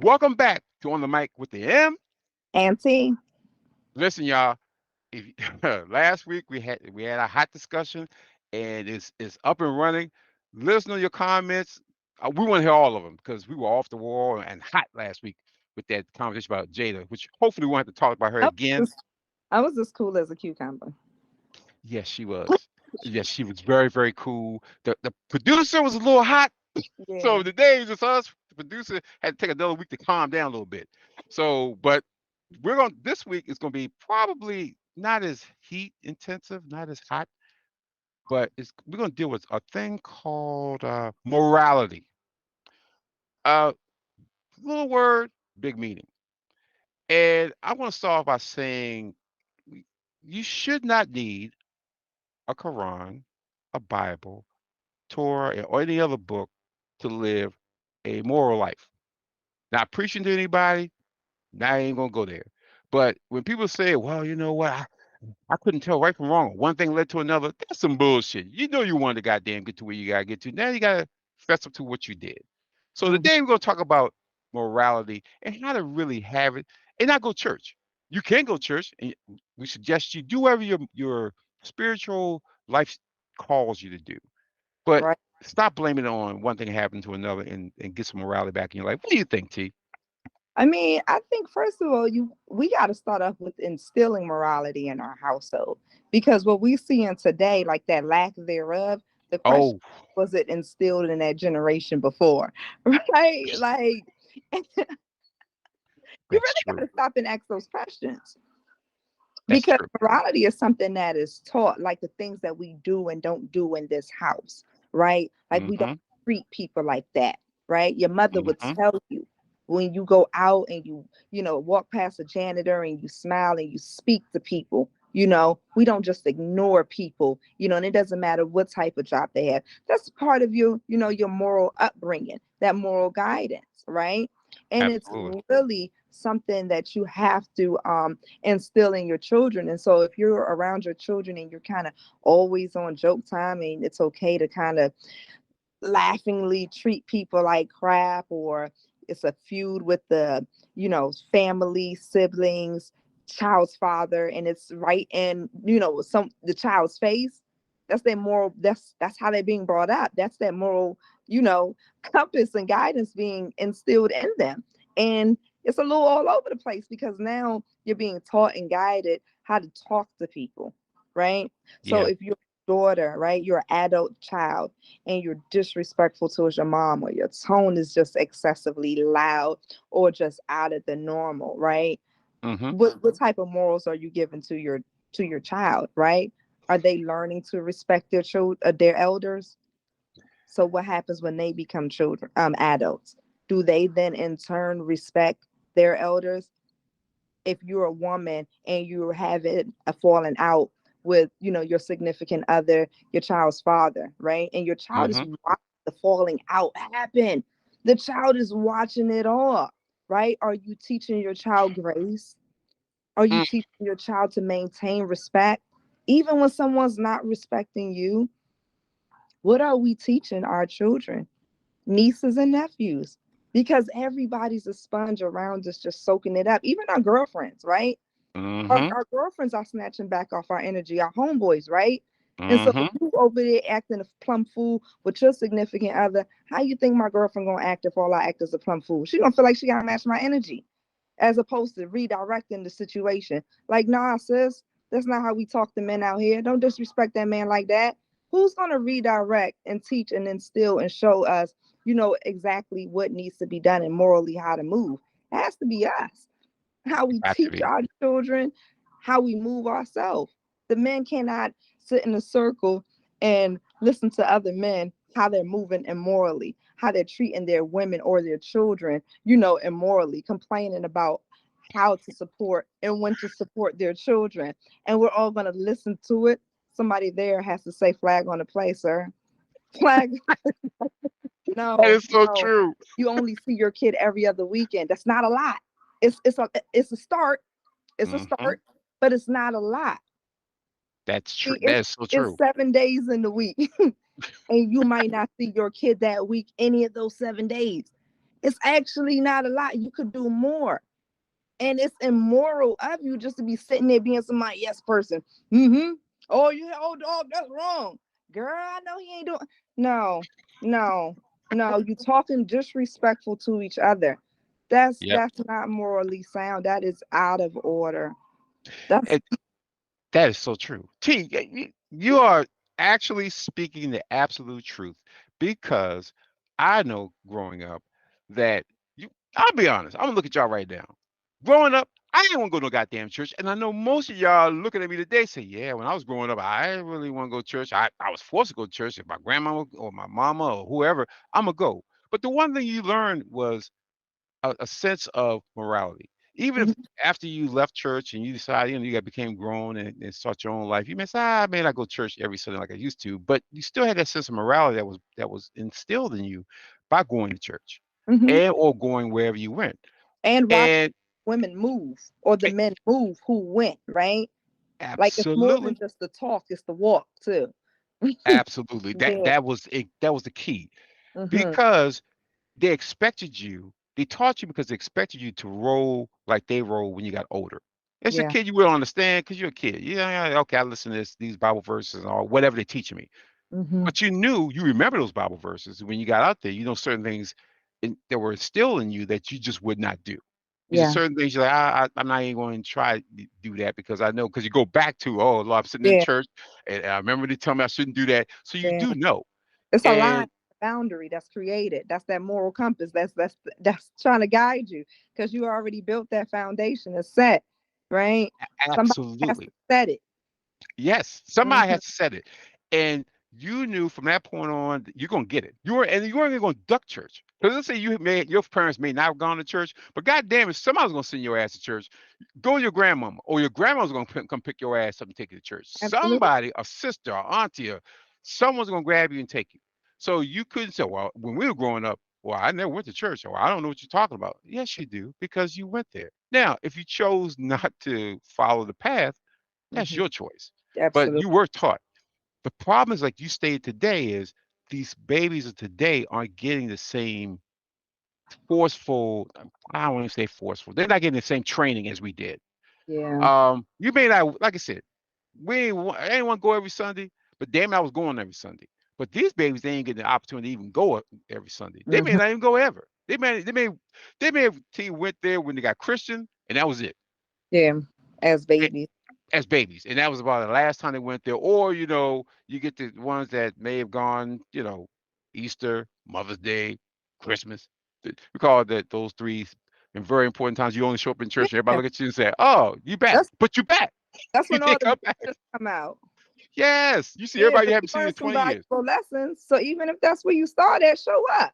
Welcome back to On the Mic with the M. Auntie. Listen, y'all. If last week we had a hot discussion, and it's up and running. Let us know your comments. We want to hear all of them because we were off the wall and hot last week with that conversation about Jada, which hopefully we won't have to talk about her I again. was, I was as cool as a cucumber. Yes, she was. Yes, she was very, very cool. The producer was a little hot. Yeah. So today it's just us. The producer had to take another week to calm down a little bit. So, but this week is gonna be probably not as heat intensive, not as hot, but we're gonna deal with a thing called morality. Little word, big meaning. And I want to start off by saying you should not need a Quran, a Bible, Torah, or any other book to live a moral life. Not preaching to anybody. Now I ain't gonna go there. But when people say, "Well, you know what? I couldn't tell right from wrong. One thing led to another," that's some bullshit. You know you wanted to goddamn get to where you gotta get to. Now you gotta fess up to what you did. So Mhm. today we're gonna talk about morality and how to really have it and not go to church. You can go to church, and we suggest you do whatever your spiritual life calls you to do. But Right. stop blaming it on one thing happened to another and get some morality back in your life. What do you think, T? I mean, I think first of all, we got to start off with instilling morality in our household because what we see in today, like that lack thereof, the question Oh, was it instilled in that generation before, right? Like, you that's really got true. to stop and ask those questions. That's Because true. morality is something that is taught, like the things that we do and don't do in this house, right? Like we don't Mm-hmm. treat people like that, right? Your mother would Mm-hmm. tell you when you go out and walk past a janitor and you smile and you speak to people. We don't just ignore people, and it doesn't matter what type of job they have. That's part of your moral upbringing, that moral guidance, right? And it's Absolutely. really something that you have to instill in your children. And so if you're around your children and you're kind of always on joke time and it's okay to kind of laughingly treat people like crap, or it's a feud with the family, siblings, child's father, and it's right in the child's face. That's their moral. That's how they're being brought up. That's that moral you know compass and guidance being instilled in them. And it's a little all over the place because now you're being taught and guided how to talk to people, right? So Yeah. if you're a daughter, right, you're an adult child, and you're disrespectful towards your mom, or your tone is just excessively loud or just out of the normal, right? Mm-hmm. What type of morals are you giving to your child, right? Are they learning to respect their elders? So what happens when they become children, adults? Do they then in turn respect their elders? If you're a woman and you're having a falling out with your significant other, your child's father, right, and your child is Mm-hmm. watching the falling out happen, the child is watching it all, right? Are you teaching your child grace? Are you Mm. teaching your child to maintain respect even when someone's not respecting you? What are we teaching our children, nieces and nephews? Because everybody's a sponge around us, just soaking it up, even our girlfriends, right? our, Mm-hmm. our girlfriends are snatching back off our energy, our homeboys, right? And so if Mm-hmm. you over there acting a plum fool with your significant other, how you think my girlfriend gonna act if all I act is a plum fool? She gonna feel like she gotta match my energy, as opposed to redirecting the situation. Like, nah, sis, that's not how we talk to men out here. Don't disrespect that man like that. Who's gonna redirect and teach and instill and show us, exactly what needs to be done and morally how to move? It has to be us. How we Got to teach be. our children, how we move ourselves. The men cannot sit in a circle and listen to other men how they're moving immorally, how they're treating their women or their children, immorally, complaining about how to support and when to support their children. And we're all going to listen to it. Somebody there has to say, flag on the play, sir. Flag. That No, is so no. true. You only see your kid every other weekend. That's not a lot. It's a start. It's a Mm-hmm. start, but it's not a lot. That's true. See, That it's is so it's true. 7 days in the week, and you might not see your kid that week any of those 7 days. It's actually not a lot. You could do more. And it's immoral of you just to be sitting there being somebody yes person. Mm-hmm. Oh, you oh dog, that's wrong. Girl, I know he ain't doing no, no, no. You talking disrespectful to each other. Yep. That's not morally sound. That is out of order. That's And that is so true. T, you are actually speaking the absolute truth because I know growing up that you, I'll be honest, I'm gonna look at y'all right now. Growing up, I didn't want to go to no goddamn church. And I know most of y'all looking at me today say, yeah, when I was growing up, I didn't really want to go to church. I was forced to go to church. If my grandma or my mama or whoever, I'm going to go. But the one thing you learned was a sense of morality. Even if mhm, after you left church and you decided, you got became grown and start your own life, you may say, I may not go to church every Sunday like I used to, but you still had that sense of morality that was instilled in you by going to church mhm. and or going wherever you went. And watch And women move or the a- men move who went, right? Like it's more than absolutely, just the talk, it's the walk too. absolutely, that Yeah. that was it. That was the key Hmm. because they expected you. They taught you because they expected you to roll like they roll when you got older. As a Yeah. kid, you will understand because you're a kid. Yeah, yeah, okay, I listen to these Bible verses or whatever they're teaching me. Hmm. But you remember those Bible verses when you got out there. You know certain things that were instilled in you that you just would not do. It's just Yeah. certain things you're like, I'm not even going to try to do that because I know because you go back to, oh, Lord, I'm sitting in Yeah. church and I remember they tell me I shouldn't do that. So you Yeah. do know. It's a line, And boundary that's created. That's that moral compass. That's trying to guide you because you already built that foundation. It's set, right? Somebody has to absolutely. set it. Yes, somebody Hmm. has said it, and you knew from that point on that you're gonna get it. You weren't even gonna duck church because let's say your parents may not have gone to church, but goddamn it, somebody's gonna send your ass to church. Go to your grandmama or your grandma's gonna come pick your ass up and take you to church. Absolutely. Somebody, a sister, or auntie, or someone's gonna grab you and take you. So you couldn't say, well, when we were growing up, well, I never went to church, or I don't know what you're talking about. Yes, you do because you went there. Now, if you chose not to follow the path, that's Hmm. your choice. But Absolutely. you were taught. The problem is, like you stated today, is these babies of today aren't getting the same forceful. I don't want to say forceful. They're not getting the same training as we did. Yeah. You may not, like I said, I didn't want to go every Sunday, but damn it, I was going every Sunday. But these babies, they ain't getting the opportunity to even go every Sunday. They may Hmm. not even go ever. They may have went there when they got Christian, and that was it. Yeah. As babies. As babies, and that was about the last time they went there. Or you get the ones that may have gone, Easter, Mother's Day, Christmas. We call it that those three and very important times. You only show up in church, and everybody Yeah. look at you and say, "Oh, you back?" That's But you back. that's You when all didn't the come back. benefits come out. Yes, you see Yeah, everybody you but haven't you seen in learned some 20 years. valuable lessons. So even if that's where you start at, show up.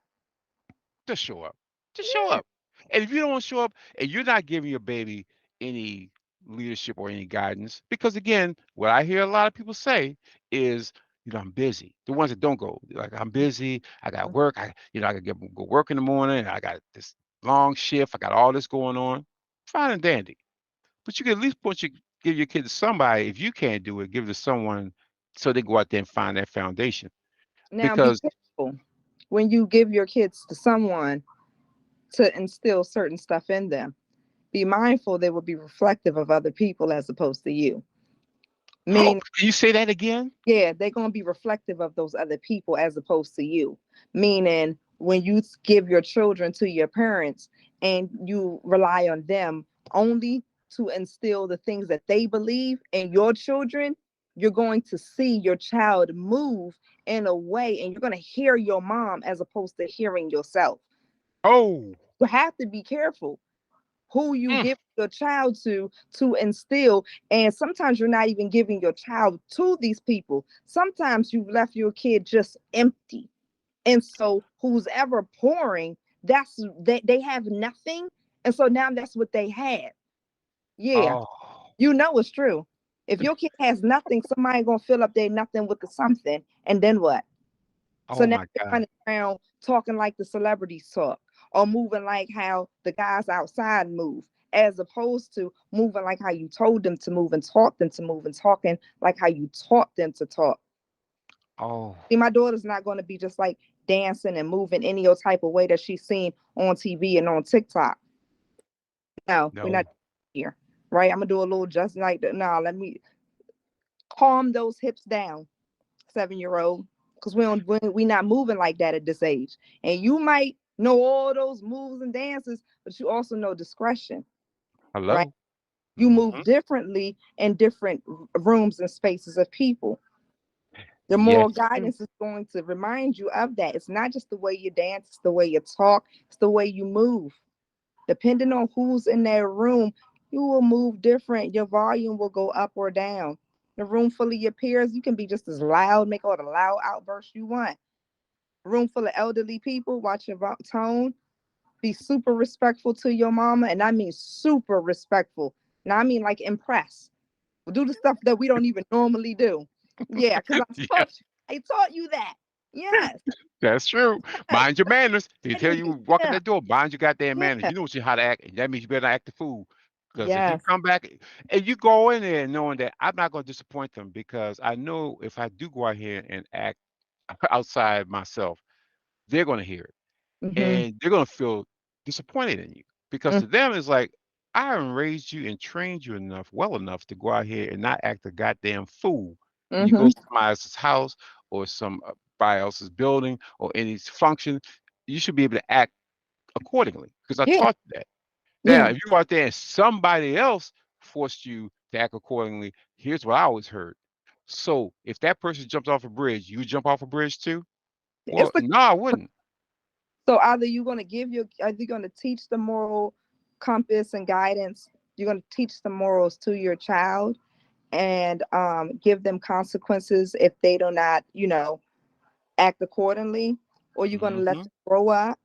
Just show up. Just show Yeah. up. And if you don't want to show up and you're not giving your baby any leadership or any guidance, because again, what I hear a lot of people say is, I'm busy. The ones that don't go, like I'm busy, I got work, I got to go work in the morning, I got this long shift, I got all this going on. Fine and dandy. But you can at least give your kid to somebody. If you can't do it, give it to someone so they go out there and find that foundation. Now be Because careful when you give your kids to someone to instill certain stuff in them. Be mindful they will be reflective of other people as opposed to you. oh, Meaning, can you say that again? yeah, they're going to be reflective of those other people as opposed to you. Meaning, when you give your children to your parents and you rely on them only to instill the things that they believe in your children, you're going to see your child move in a way and you're going to hear your mom as opposed to hearing yourself. Oh. You have to be careful who you Mm. give your child to instill. And sometimes you're not even giving your child to these people. Sometimes you've left your kid just empty. And so who's ever pouring, they have nothing. And so now that's what they have. Yeah, Oh. you know it's true. If your kid has nothing, somebody gonna fill up their nothing with the something, and then what? So Oh now my they're God. running around talking like the celebrities talk or moving like how the guys outside move, as opposed to moving like how you told them to move and taught them to move and talking like how you taught them to talk. Oh, See, my daughter's not going to be just like dancing and moving any old type of way that she's seen on TV and on TikTok. No, we're not no. here, right? I'm gonna do a little just like that. No, let me calm those hips down, 7 year old, because we not moving like that at this age. And you might know all those moves and dances, but you also know discretion, right? Hello? You move Mhm. differently in different rooms and spaces of people. The Yes, moral you do. guidance is going to remind you of that. It's not just the way you dance, it's the way you talk, it's the way you move. Depending on who's in that room, you will move different. Your volume will go up or down. In a room full of your peers, you can be just as loud, make all the loud outbursts you want. A room full of elderly people, watch your tone. Be super respectful to your mama, and I mean super respectful. Now I mean like impress. Do the stuff that we don't even normally do. Yeah, because Yeah, I taught you that. Yes, that's true. yes, Mind your manners. They tell you walk in yeah, that door, mind your goddamn manners. yeah, You know how to act, and that means you better not act the fool. Because if you yes. come back and you go in there knowing that I'm not going to disappoint them, because I know if I do go out here and act outside myself, they're going to hear it. Mm-hmm. And they're gonna feel disappointed in you because to them it's like I haven't raised you and trained you well enough to go out here and not act a goddamn fool when you go Mm-hmm. to somebody else's house or somebody else's building or any function. You should be able to act accordingly because I Yeah, taught you that. Now, yeah. if you go out there and somebody else forced you to act accordingly, here's what I always heard. So if that person jumps off a bridge, you jump off a bridge too? It's Well, the no, I wouldn't. So either you're going to are you going to teach the moral compass and guidance? You're going to teach the morals to your child and give them consequences if they do not, act accordingly, or you're going to let Mm-hmm. them grow up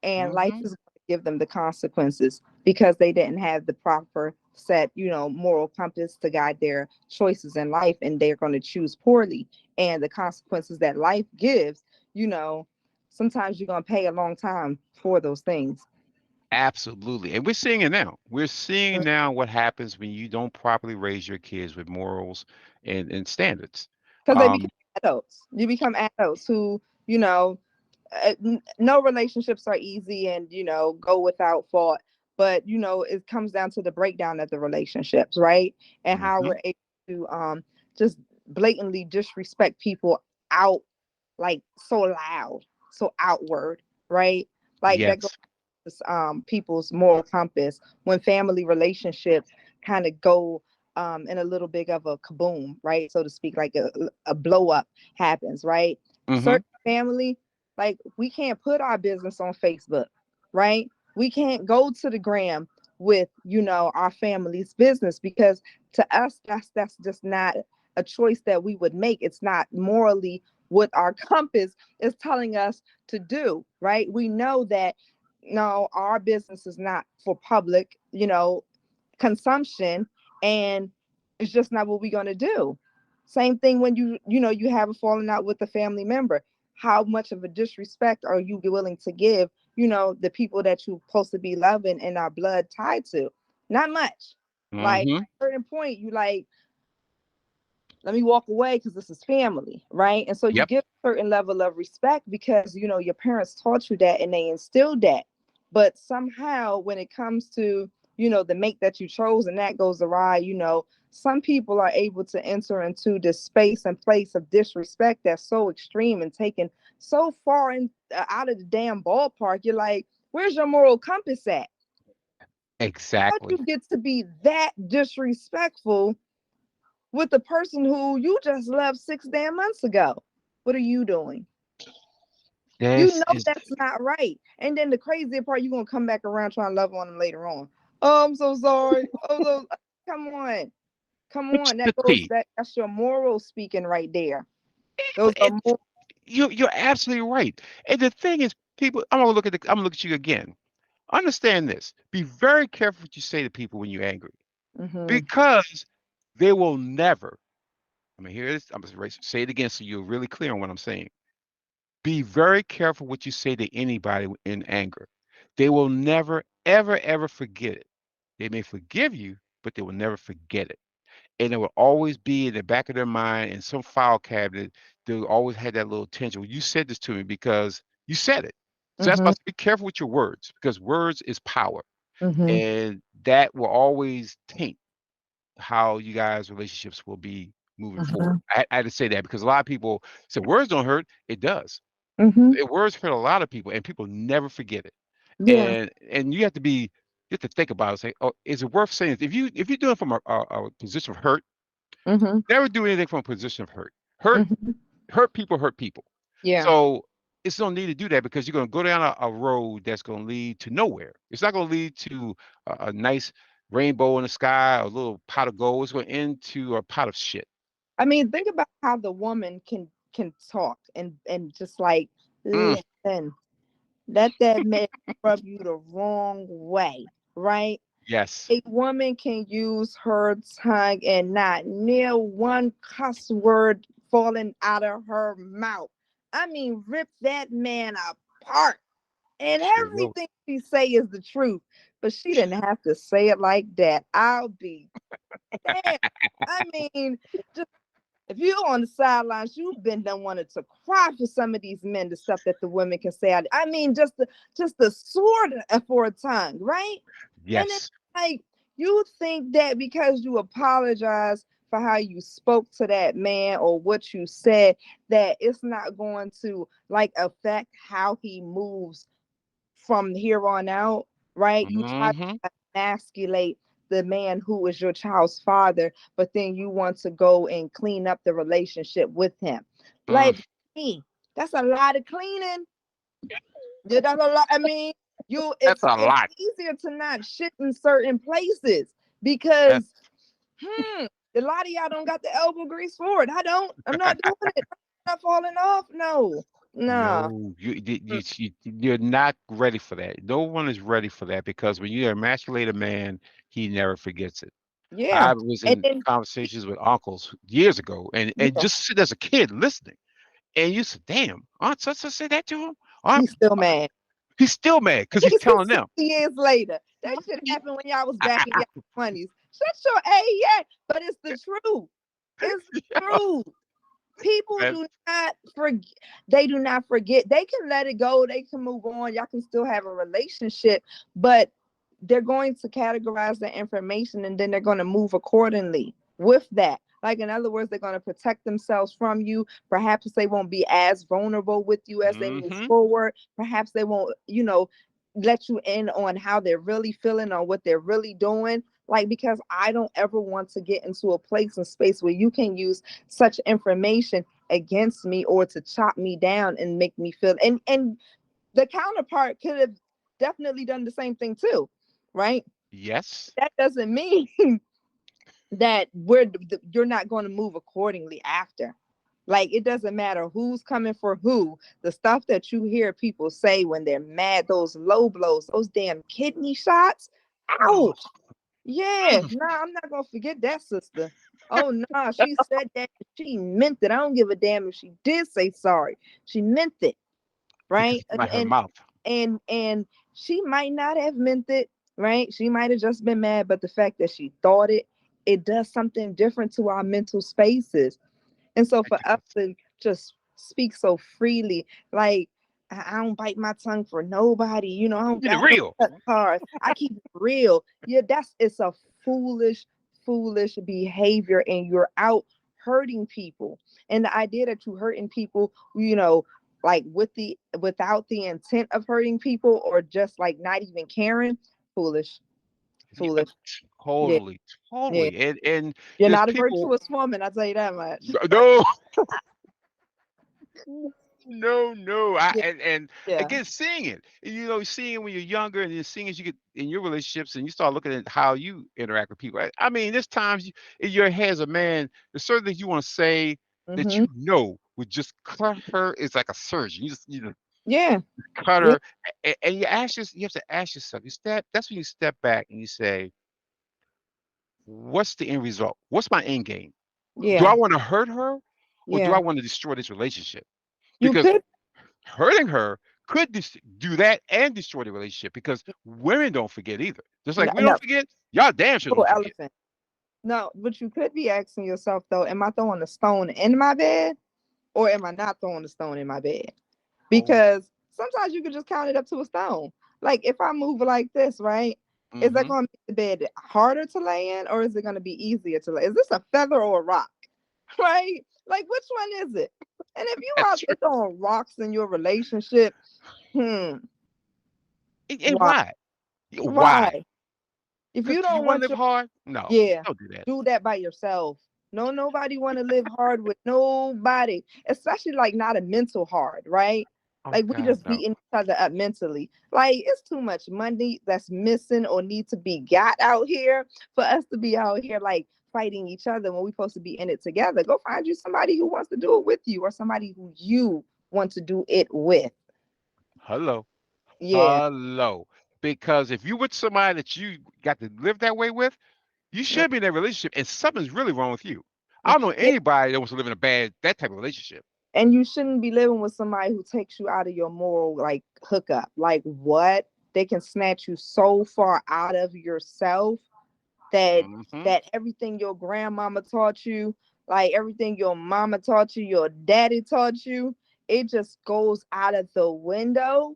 and life Mm-hmm. is going to give them the consequences because they didn't have the proper set, moral compass to guide their choices in life, and they're going to choose poorly. And the consequences that life gives, you know, sometimes you're going to pay a long time for those things. Absolutely. And we're seeing it now. We're seeing Because now what happens when you don't properly raise your kids with morals and standards. they become Um, adults. You become adults who, no relationships are easy and go without fault, but it comes down to the breakdown of the relationships, right? And how mhm. we're able to just blatantly disrespect people out, like so loud, so outward, right? Like that goes Yes. to people's moral compass when family relationships kind of go in a little bit of a kaboom, right, so to speak, like a blow up happens, right? Hmm. Certain family, like we can't put our business on Facebook, right? We can't go to the gram with our family's business because to us that's just not a choice that we would make. It's not morally what our compass is telling us to do, right? We know that no, our business is not for public, consumption, and it's just not what we're going to do. Same thing when you have a falling out with a family member. How much of a disrespect are you willing to give, the people that you're supposed to be loving and our blood tied to? Not much. Like Hmm. at a certain point, you like, let me walk away because this is family, right? And so you Yep. give a certain level of respect because your parents taught you that and they instilled that. But somehow when it comes to the mate that you chose and that goes awry, some people are able to enter into this space and place of disrespect that's so extreme and taken so far out of the damn ballpark. You're like, where's your moral compass at? How do Exactly. you get to be that disrespectful with the person who you just left 6 damn months ago? What are you doing? You This know is that's not right. And then the crazier part, you're gonna come back around trying to love on them later on. Oh, I'm so sorry. Oh, come on, come it's on. the tea. That's your moral speaking right there. Those are It, more. you're absolutely right. And the thing is, people, I'm gonna look at you again. Understand this. Be very careful what you say to people when you're angry, Mm-hmm. because they will never. I mean, here it is. I'm gonna say it again so you're really clear on what I'm saying. Be very careful what you say to anybody in anger. They will never, ever, ever forget it. They may forgive you, but they will never forget it. And it will always be in the back of their mind in some file cabinet they always had that little tension. Well, you said this to me because you said it. So that's why I Mhm. say be careful with your words because words is power, Mhm. and that will always taint how you guys' relationships will be moving forward. Mhm. I had to say that because a lot of people say words don't hurt. It does. Mhm. Words hurt a lot of people, and people never forget it. Yeah. And you have to think about it. Say, oh, is it worth saying? If you're doing it from a position of hurt, Mhm. never do anything from a position of hurt. Hurt Mhm. hurt people hurt people. Yeah. So it's no need to do that because you're going to go down a road that's going to lead to nowhere. It's not going to lead to a nice rainbow in the sky or a little pot of gold. It's going to end to a pot of shit. I mean, think about how the woman can talk and just like Mm, listen. Let that man rub you the wrong way, right? yes. A woman can use her tongue and not near one cuss word falling out of her mouth. I mean, rip that man apart. And Sure will. everything she say is the truth. But she didn't have to say it like that. I'll be damn. I mean, just if you're on the sidelines, you've been done wanted to cry for some of these men, the stuff that the women can say. I mean, just the sword for a tongue, right? And it's Yes. like you think that because you apologize for how you spoke to that man or what you said, that it's not going to like affect how he moves from here on out, right? You try Hmm. to emasculate the man who is your child's father, but then you want to go and clean up the relationship with him. Mm, Like me, that's a lot of cleaning. Yeah, that's a lot. I mean, you that's a it's lot. easier to not shit in certain places That, because a lot of y'all don't got the elbow grease for it. I don't. I'm not doing it. I'm not falling off. No, nah. no, you're not ready for that. No one is ready for that because when you emasculate a man, he never forgets it. Yeah, I was and in then conversations with uncles years ago, and yeah, just sitting as a kid listening, and you said, "Damn, Aunt such and said that to him." Aunt, he's still mad. he's still mad because he's He's telling 60 them. years later. That shit happened when y'all was back in your 20s. Shut your A yet, but it's the truth. It's the truth. People That- do not forget. They do not forget. They can let it go. They can move on. Y'all can still have a relationship, but they're going to categorize the information and then they're going to move accordingly with that. Like, in other words, they're going to protect themselves from you. Perhaps they won't be as vulnerable with you as they move mhm. forward. Perhaps they won't, let you in on how they're really feeling or what they're really doing. Like, because I don't ever want to get into a place and space where you can use such information against me or to chop me down and make me feel and the counterpart could have definitely done the same thing too, right? Yes. That doesn't mean that you're not going to move accordingly after. Like, it doesn't matter who's coming for who. The stuff that you hear people say when they're mad, those low blows, those damn kidney shots, Oh, ouch. Yeah, mm. nah, I'm not gonna forget that, sister. Oh nah, she said that she meant it. I don't give a damn if she did say sorry. She meant it, Because right? it came And out her and mouth. and she might not have meant it, right? She might have just been mad, but the fact that she thought it, it does something different to our mental spaces. And so It for us does. to just speak so freely, like I don't bite my tongue for nobody, I don't Get it got no real. cut cards. I keep it real. Yeah, it's a foolish, foolish behavior, and you're out hurting people. And the idea that you're hurting people, like without the intent of hurting people or just like not even caring, foolish, Yeah, foolish. Yeah, totally, yeah. totally. And You're there's not a people. virtuous woman, I'll tell you that much. No, no, no. Yeah, And yeah. again, seeing it. Seeing it when you're younger, and then seeing as you get in your relationships, and you start looking at how you interact with people. I mean, there's times in your head as a man, there's certain things you want to say that Mm-hmm. would just cut her. It's like a surgeon. You just Yeah. cut Yeah. her, and you have to ask yourself. That's when you step back and you say, what's the end result? What's my end game? Do Yeah. I want to hurt her, or do Yeah. I want to destroy this relationship? You Because could hurting her could do that and destroy the relationship because women don't forget either. Just like no, we don't no forget, y'all damn sure full don't forget. elephant. No, but you could be asking yourself though, am I throwing a stone in my bed or am I not throwing a stone in my bed? Oh. Because sometimes you can just count it up to a stone. Like if I move like this, right? Is that Mm-hmm. going to make the bed harder to lay in, or is it going to be easier to lay? Is this a feather or a rock? Right? Like which one is it? And if you That's out true. there throwing rocks in your relationship, hmm, And why? why? Why? Why? If Because you do you don't want to want live your, hard? No, yeah, don't do that. do that by yourself. No, nobody want to live hard with nobody, especially like not a mental hard, right? Oh Like we God, just no. beating each other up mentally. Like it's too much money that's missing or need to be got out here for us to be out here like fighting each other when we're supposed to be in it together. Go find you somebody who wants to do it with you or somebody who you want to do it with. Hello. Yeah. Hello. Because if you with somebody that you got to live that way with, you should be in that relationship and something's really wrong with you. I don't know Yeah. anybody that wants to live in a bad that type of relationship. And you shouldn't be living with somebody who takes you out of your moral like hookup. Like what? They can snatch you so far out of yourself that Mm-hmm. that everything your grandmama taught you, like everything your mama taught you, your daddy taught you, it just goes out of the window.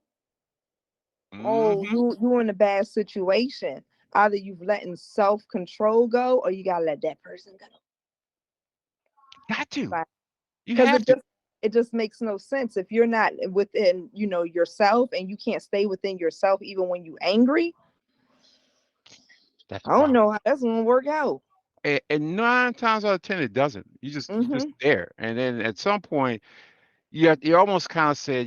Oh, Mm-hmm. you in a bad situation. Either you've letting self-control go or you gotta let that person go. Got to. You Because have to. it just makes no sense if you're not within yourself and you can't stay within yourself even when you angry. That's the I don't problem. know how that's gonna work out. And 9 times out of 10, it doesn't. You just Mm-hmm. there, and then at some point, you almost kind of said,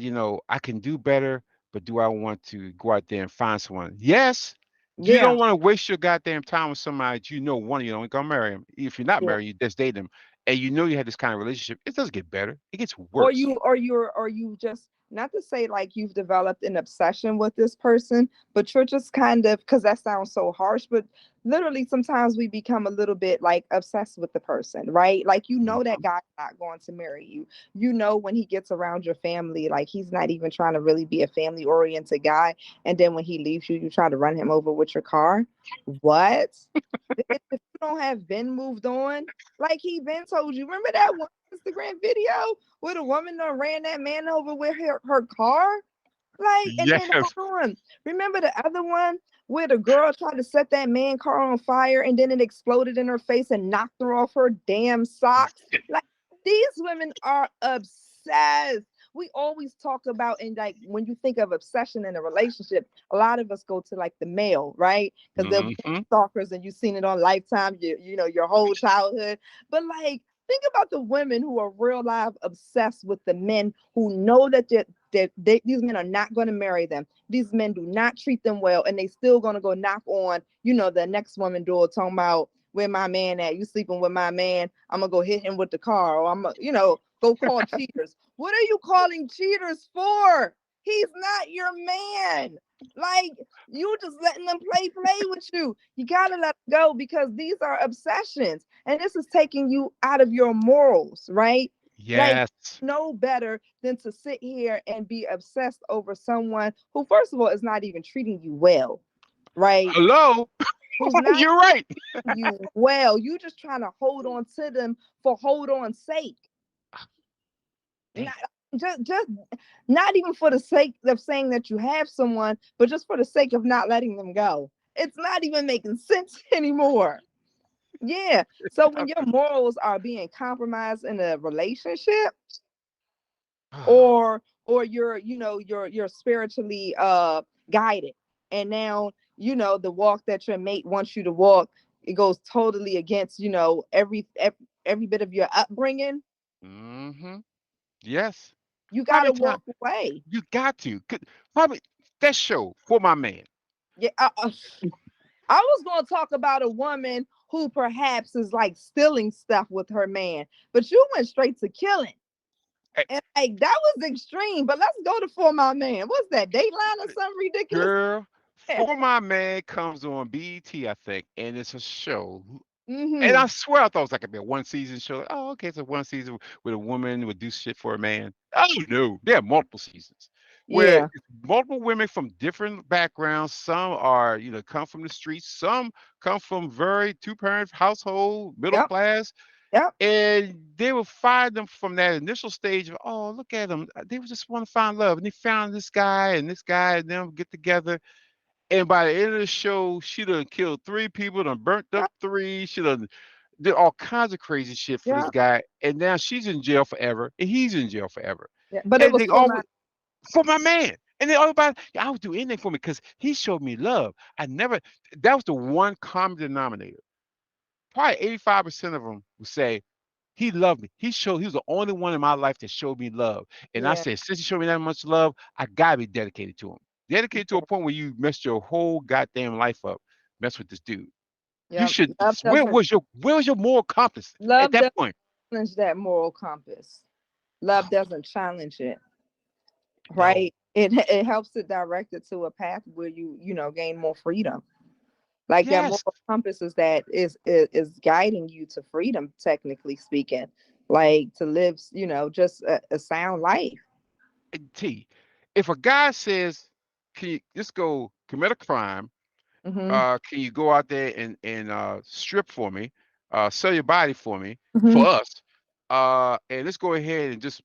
I can do better, but do I want to go out there and find someone? Yes, you Yeah. don't want to waste your goddamn time with somebody that you know one of you ain't gonna marry him. If you're not Yeah. married, you just date him, and you know you had this kind of relationship. It doesn't get better; it gets or worse. you or you're or you just, not to say like you've developed an obsession with this person, but you're just kind of, because that sounds so harsh, but literally sometimes we become a little bit like obsessed with the person, right? Like that Mhm. guy's not going to marry you. When he gets around your family, like he's not even trying to really be a family oriented guy, and then when he leaves you, you try to run him over with your car. What? If you don't have been moved on, like he been told you. Remember that one Instagram video where the woman done ran that man over with her car? Like, and then Yes. hold on. Remember the other one where the girl tried to set that man car on fire and then it exploded in her face and knocked her off her damn socks? Like, these women are obsessed. We always talk about, and like when you think of obsession in a relationship, a lot of us go to like the male, right? Because they'll be Mhm. stalkers and you've seen it on Lifetime, your whole childhood. But like, think about the women who are real life obsessed with the men who know that these men are not going to marry them. These men do not treat them well, and they still going to go knock on, the next woman door talking about where my man at. You sleeping with my man? I'm gonna go hit him with the car, or I'm gonna, go call cheaters. What are you calling cheaters for? He's not your man. Like, you just letting them play with you. You gotta let go because these are obsessions, and this is taking you out of your morals, right? Like, Yes. no better than to sit here and be obsessed over someone who, first of all, is not even treating you well, right? Hello. Who's not You're right. treating you well. You just trying to hold on to them for hold on sake. Damn. Not just not even for the sake of saying that you have someone, but just for the sake of not letting them go. It's not even making sense anymore. Yeah. So when your morals are being compromised in a relationship, or you're spiritually guided, and now the walk that your mate wants you to walk, it goes totally against every bit of your upbringing. Mhm. Yes. You How got many to times walk away. you got to? Probably that show for my man. Yeah. I was going to talk about a woman who perhaps is like stealing stuff with her man, but you went straight to killing. Eh, And like that was extreme, but let's go to For My Man. What's that, Dateline or something ridiculous? Girl, for my man comes on BET, I think, and it's a show. And Mm-hmm. I swear I thought it was like a one season show. Like, oh, okay, it's a one season where a woman would do shit for a man. Oh no, there are multiple seasons where Yeah. it's multiple women from different backgrounds. Some are, come from the streets. Some come from very two parent household, middle Yep. class. Yep. And they will find them from that initial stage of, oh, look at them. They just want to find love. And they found this guy, and them get together. And by the end of the show, she done killed three people, done burnt up Yep. three. She done did all kinds of crazy shit for this Yep. guy. And now she's in jail forever, and he's in jail forever. Yeah. But it And was they for my. always for my man. And then everybody, I would do anything for me because he showed me love. I never, that was the one common denominator. Probably 85% of them would say, he loved me. He was the only one in my life that showed me love. And I Yeah. said, since he showed me that much love, I gotta be dedicated to him. Dedicated to a point where you messed your whole goddamn life up. Mess with this dude. You Yeah. should. Love Where doesn't. was your moral compass at Love that doesn't point? challenge that moral compass. Love doesn't challenge it, No. right? It helps it direct it to a path where you gain more freedom. Like that Yes. moral compass is guiding you to freedom, technically speaking, like to live, just a sound life. And T. If a guy says, "Can you just go commit a crime? Mm-hmm. Can you go out there and strip for me, sell your body for me, Mm-hmm. for us, and let's go ahead and just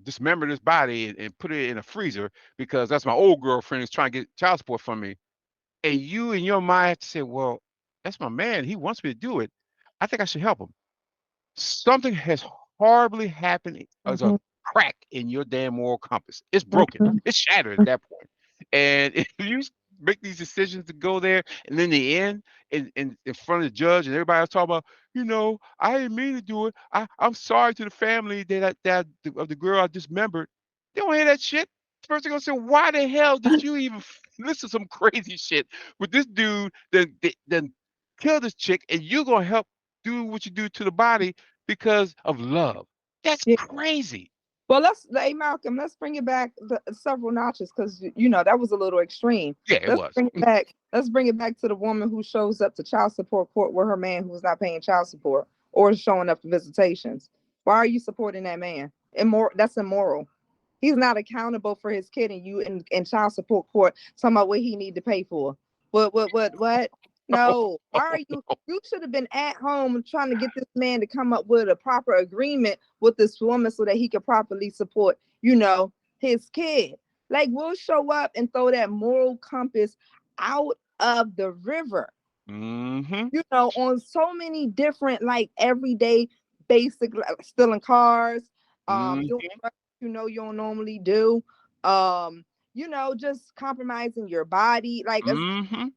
dismember this body and put it in a freezer because that's my old girlfriend is trying to get child support from me." And you in your mind have to say, well, that's my man. He wants me to do it. I think I should help him. Something has horribly happened as a Mm-hmm. crack in your damn moral compass. It's broken. Mm-hmm. It's shattered at that point. And if you make these decisions to go there, and then the end in front of the judge, and everybody else talking about, I didn't mean to do it. I'm sorry to the family that of the girl I dismembered. They don't hear that shit. First they're gonna say, why the hell did you even listen to some crazy shit with this dude then kill this chick, and you're gonna help do what you do to the body because of love. That's crazy. Well, hey Malcolm, let's bring it back several notches because that was a little extreme. Yeah, it Let's was. bring it back. Let's bring it back to the woman who shows up to child support court with her man who's not paying child support or showing up to visitations. Why are you supporting that man? Immoral. That's immoral. He's not accountable for his kid, and you in child support court talking about what he need to pay for. What? No. Why are you? You should have been at home trying to get this man to come up with a proper agreement with this woman so that he could properly support, his kid. Like we'll show up and throw that moral compass out of the river, Mm-hmm. on so many different like everyday basic like, stealing cars, doing Mm-hmm. what you don't normally do, just compromising your body like Mm-hmm.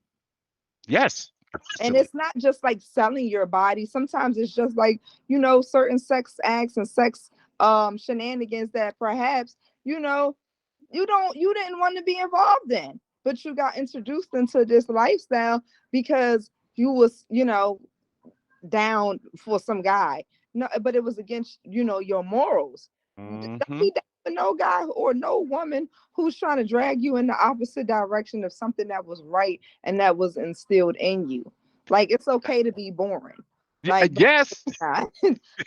Yes. and Constantly. it's not just like selling your body. Sometimes it's just like, certain sex acts and sex shenanigans that perhaps, you didn't want to be involved in, but you got introduced into this lifestyle because you was, down for some guy. No, but it was against, your morals. Don't Mm-hmm. be down for no guy or no woman who's trying to drag you in the opposite direction of something that was right and that was instilled in you. Like it's okay to be boring. Like don't Yes. not.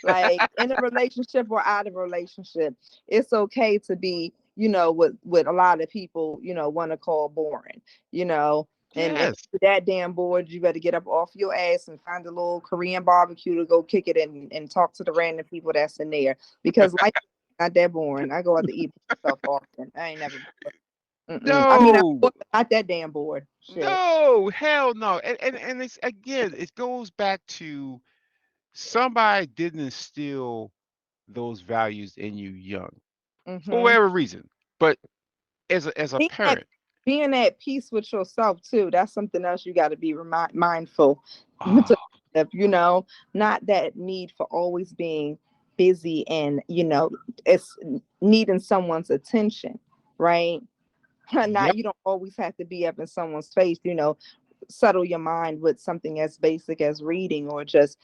Like in a relationship or out of a relationship, it's okay to be, with a lot of people, want to call boring, you know. And if Yes. you're that damn bored, you better get up off your ass and find a little Korean barbecue to go kick it and talk to the random people that's in there. Because life is not that boring. I go out to eat by myself often. I ain't never bored. Mm-mm. I mean, I'm No. bored, but not that damn bored. Shit. No. Hell no. And it's again, it goes back to somebody didn't instill those values in you young for Mm-hmm. whatever reason. But as a Being at, parent, being at peace with yourself too. That's something else you got to be mindful. oh, If not that need for always being busy and it's needing someone's attention, right? Not yep. you don't always have to be up in someone's face. Settle your mind with something as basic as reading or just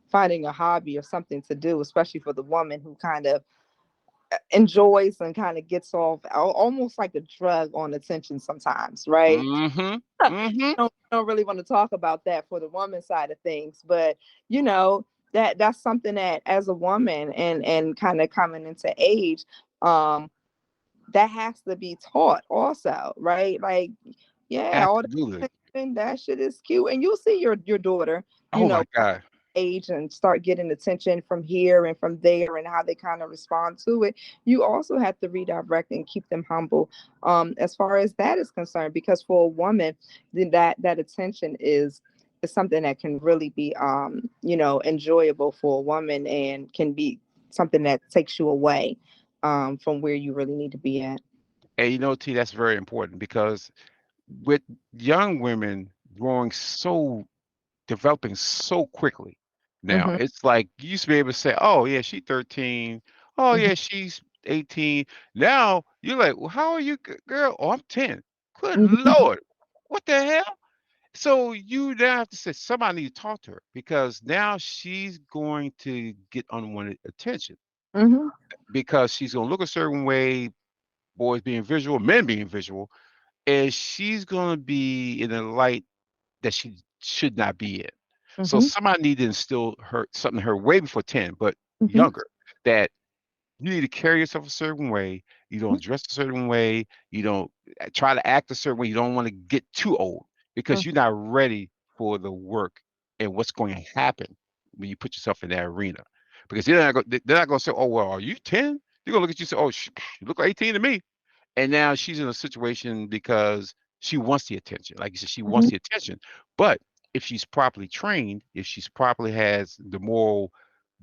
finding a hobby or something to do, especially for the woman who kind of enjoys and kind of gets off almost like a drug on attention sometimes, right? Mm-hmm. Mm-hmm. Don't really want to talk about that for the woman side of things, but that's something that as a woman and kind of coming into age, um that has to be taught also, right? Like, yeah, all Absolutely. that, and that shit is cute, and you'll see your daughter, you Oh my know God. age and start getting attention from here and from there and how they kind of respond to it, you also have to redirect and keep them humble, as far as that is concerned, because for a woman, then that attention is something that can really be enjoyable for a woman and can be something that takes you away from where you really need to be at. And T, that's very important because with young women growing developing so quickly now, Hmm. it's like you used to be able to say, oh, yeah, she's 13. Oh, Hmm. yeah, she's 18. Now you're like, well, how are you, girl? Oh, I'm 10. Good Hmm. Lord. What the hell? So you now have to say somebody need to talk to her because now she's going to get unwanted attention Hmm. because she's going to look a certain way, boys being visual, men being visual, and she's going to be in a light that she should not be in. So Hmm. somebody need to instill her something in her way before 10, but Hmm. younger, that you need to carry yourself a certain way. You don't dress a certain way. You don't try to act a certain way. You don't want to get too old because you're not ready for the work and what's going to happen when you put yourself in that arena. Because they're not going to say, "Oh, well, are you 10?" They're going to look at you and say, "Oh, you look like 18 to me." And now she's in a situation because she wants the attention. Like you said, she wants Hmm. the attention. But if she's properly trained, if she's properly has the moral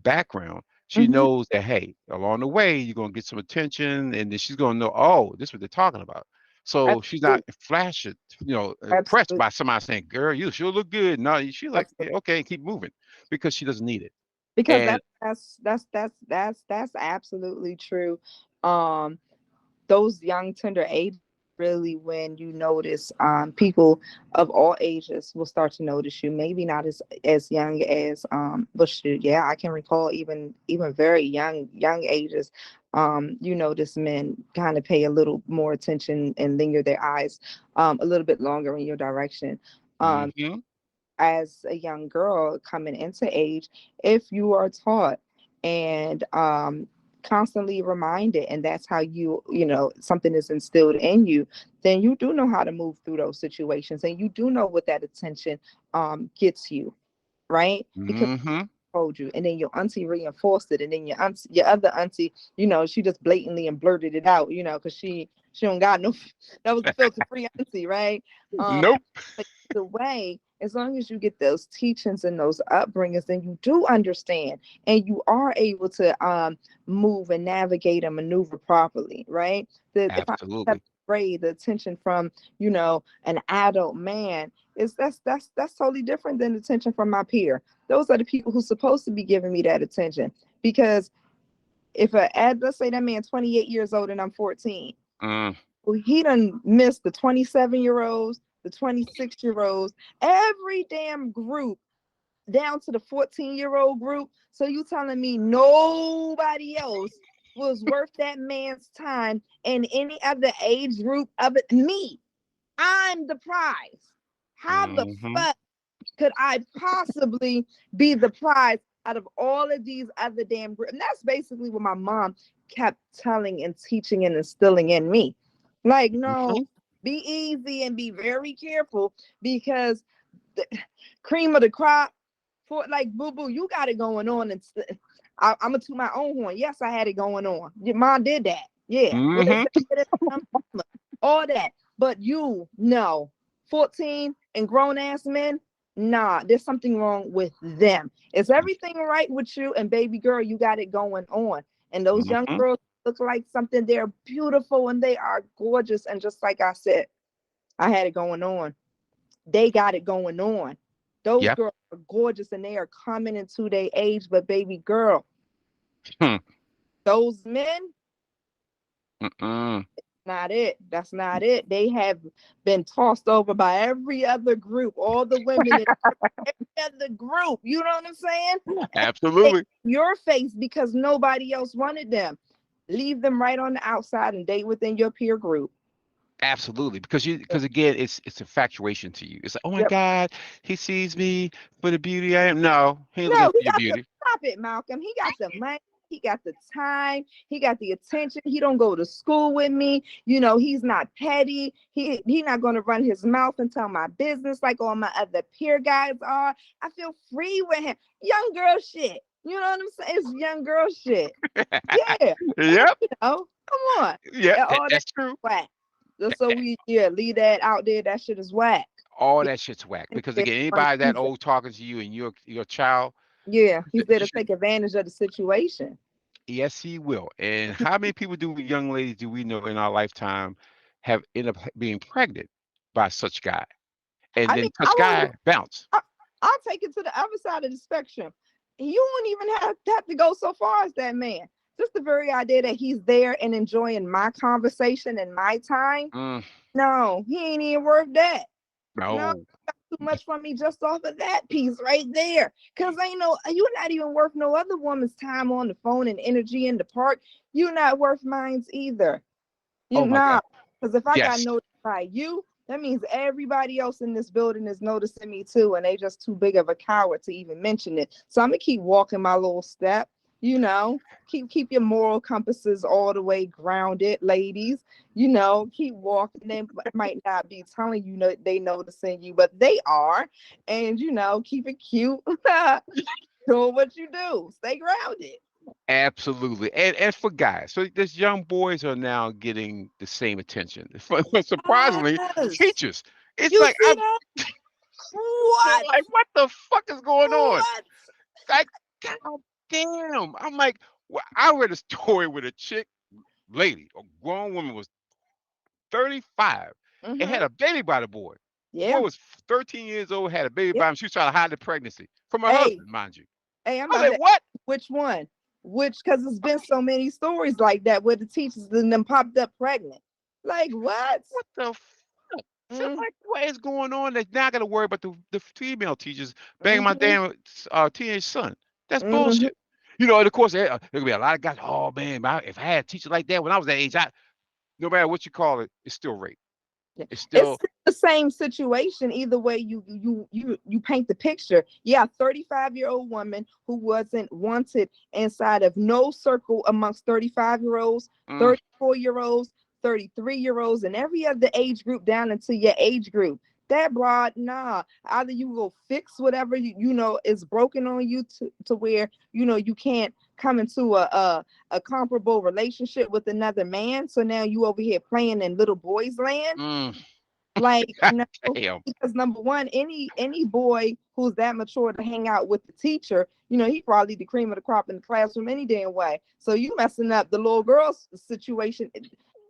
background, she Hmm. knows that, hey, along the way you're gonna get some attention, and then she's gonna know, oh, this is what they're talking about. So she's not Absolutely. flashed, impressed Absolutely. by somebody saying, "Girl, you sure look good." No, she's like, Absolutely. "Yeah, okay, keep moving," because she doesn't need it. Because And that's absolutely true. Um, those young tender ages really when you notice people of all ages will start to notice you, maybe not as young as but shoot, yeah, I can recall even very young ages. You notice men kind of pay a little more attention and linger their eyes a little bit longer in your direction. um hmm as a young girl coming into age, if you are taught and constantly reminded, and that's how something is instilled in you, then you do know how to move through those situations, and you do know what that attention gets you, right? Because hmm told you, and then your auntie reinforced it, and then your other auntie, she just blatantly and blurted it out, because she don't got no. That was the filter free auntie, right? Nope. But the way, as long as you get those teachings and those upbringings, then you do understand, and you are able to move and navigate and maneuver properly, right? If I Absolutely. separate the attention from an adult man, is that's totally different than attention from my peer. Those are the people who's supposed to be giving me that attention. Because if let's say that man 28 years old and I'm 14, Mm, well, he done missed the 27-year-olds, the 26-year-olds, every damn group down to the 14-year-old group. So you telling me nobody else was worth that man's time in any other age group other than me? I'm the prize. How the hmm fuck could I possibly be the prize out of all of these other damn groups? And that's basically what my mom kept telling and teaching and instilling in me. Like, no, hmm be easy and be very careful, because the cream of the crop, for like, boo boo, you got it going on. And I'm gonna toot my own horn. Yes, I had it going on. Your mom did that. Yeah. What they hmm said, all that. But you, no. 14 and grown ass men, nah, there's something wrong with them. Is everything right with you? And baby girl, you got it going on. And those young hmm girls look like something. They're beautiful and they are gorgeous. And just like I said, I had it going on. They got it going on. Those Yep. girls are gorgeous and they are coming into their age. But baby girl, Hmm. those men, Mm-mm. not it. That's not it. They have been tossed over by every other group, all the women in every other group. You know what I'm saying? They Absolutely. your face because nobody else wanted them. Leave them right on the outside and date within your peer group. Absolutely. Because again, it's infatuation to you. It's like, oh my Yep. God, he sees me for the beauty I am. No, he ain't looking No, for he your got the beauty. stop it, Malcolm. He got the money. He got the time. He got the attention. He don't go to school with me. He's not petty. He not going to run his mouth and tell my business like all my other peer guys are. I feel free with him. Young girl shit. You know what I'm saying? It's young girl shit. Yeah. And Yep. come on. Yep. And all that That's true. whack. Just so we leave that out there. That shit is whack. All that shit's whack. Because Yeah, again, for the anybody that future. old talking to you and your child, Yeah, he's there you to should. take advantage of the situation. Yes, he will. And how many people young ladies do we know in our lifetime have ended up being pregnant by such guy, and I then mean, such guy bounce? I, I'll take it to the other side of the spectrum. You won't even have to go so far as that man. Just the very idea that he's there and enjoying my conversation and my time. Mm, No, he ain't even worth that. No, no, too much from me just off of that piece right there. Cause ain't no, you're not even worth no other woman's time on the phone and energy in the park. You're not worth mine's either. You oh my God, know, because if I got yes, noticed by you, that means everybody else in this building is noticing me too, and they just too big of a coward to even mention it. So I'm gonna keep walking my little step. Keep your moral compasses all the way grounded, ladies. Keep walking. They might not be telling you they noticing you, but they are. And keep it cute. Doing what you do. Stay grounded. absolutely. And for guys, so these young boys are now getting the same attention. Surprisingly, Yes. teachers. It's You like see that? they're What? like, what the fuck is going on? What? Like, God damn. I'm like, I read a story with a chick, lady, a grown woman was 35 and Mm-hmm. had a baby by the boy. The boy Yeah. was 13 years old, had a baby Yeah. by him. She was trying to hide the pregnancy from her Hey, husband, mind you. hey, I'm I was about like, to what? which one? Which because it's been so many stories like that where the teachers and them popped up pregnant. Like what? What the fuck? So I'm Mm, like, what is going on? They're not gonna worry about the female teachers banging my mm-hmm, damn teenage son. That's mm-hmm. bullshit. And of course, there gonna be a lot of guys. Oh man, if I had a teacher like that when I was that age, no matter what you call it, it's still rape. Yeah. It's It's still the same situation. Either way you paint the picture. Yeah, 35-year-old woman who wasn't wanted inside of no circle amongst 35-year-olds, mm, 34-year-olds, 33-year-olds, and every other age group down into your age group. That broad, nah. Either you go fix whatever is broken on you to where you can't come into a comparable relationship with another man. So now you over here playing in little boys land. mm, Like, no, damn. because number one, any boy who's that mature to hang out with the teacher, he probably the cream of the crop in the classroom any damn way. So you messing up the little girl's situation.